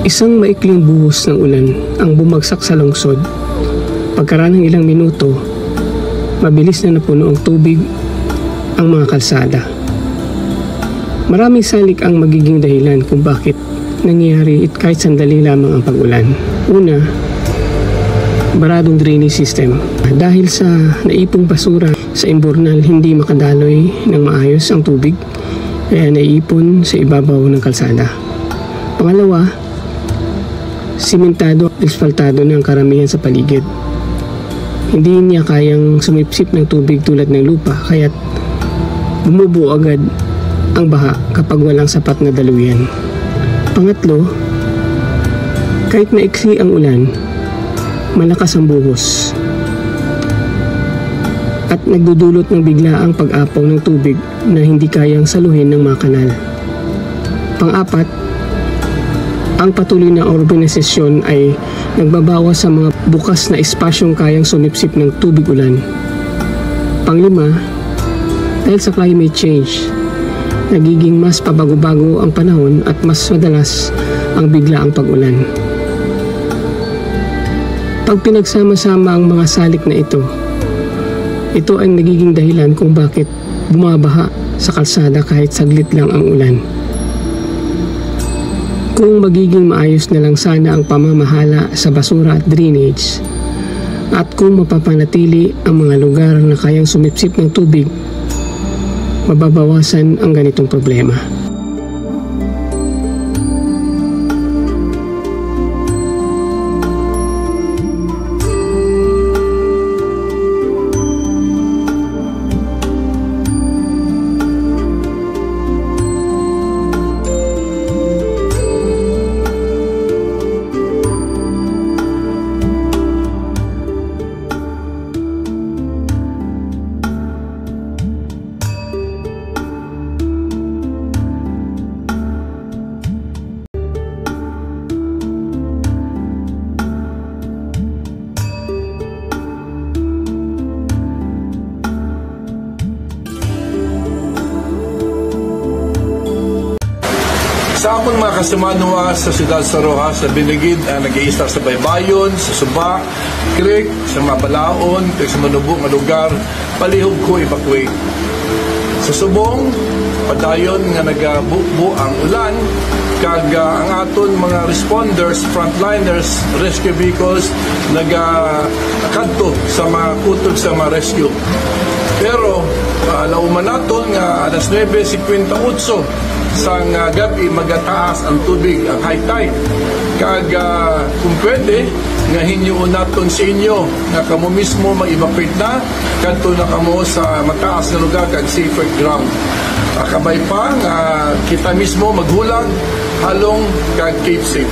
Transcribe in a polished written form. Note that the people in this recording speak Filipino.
Isang maikling buhos ng ulan ang bumagsak sa lungsod. Pagkaraan ng ilang minuto, mabilis na napuno ang tubig ang mga kalsada. Maraming salik ang magiging dahilan kung bakit nangyayari kahit sandali lamang ang pag-ulan. Una, baradong drainage system. Dahil sa naipong basura sa imburnal, hindi makadaloy ng maayos ang tubig, kaya naiipon sa ibabaw ng kalsada. Pangalawa, simentado at asfaltado ng karamihan sa paligid. Hindi niya kayang sumipsip ng tubig tulad ng lupa, kaya't bumubuo agad ang baha kapag walang sapat na daluyan. Pangatlo, kahit maiksi ang ulan, malakas ang buhos at nagdudulot ng biglaang pag-apaw ng tubig na hindi kayang saluhin ng mga kanal. Pang-apat, ang patuloy na urbanisasyon ay nagbabawas sa mga bukas na espasyong kayang sumipsip ng tubig ulan. Panglima, dahil sa climate change, nagiging mas pabago-bago ang panahon at mas madalas ang biglaang pag-ulan. Pag pinagsama-sama ang mga salik na ito ay nagiging dahilan kung bakit bumabaha sa kalsada kahit saglit lang ang ulan. Kung magiging maayos na lang sana ang pamamahala sa basura at drainage, at kung mapapanatili ang mga lugar na kayang sumipsip ng tubig, mababawasan ang ganitong problema. Sa akong mga kasumanwa sa Siyudad sa Rojas, sa Binigid, nag-i-start sa Baybayon, sa Suba, Creek, sa Mabalaon, sa Manubo nga lugar, palihog ko evacuate. Sa Subong, padayon nga nagabukbo ang ulan, kag ang aton mga responders, frontliners, rescue vehicles, nagakadto sa mga kutog sa mga rescue. Pero, lauman naton nga alas 9:58 sang gabi magataas ang tubig, ang high tide. Kag kung pwede nga hinyoon naton sa inyo nga kamo mismo mag-evacuate na kadto na kamo sa mataas na lugar kag safer ground. Kabay pa nga kita mismo maghulag halong kag keep safe.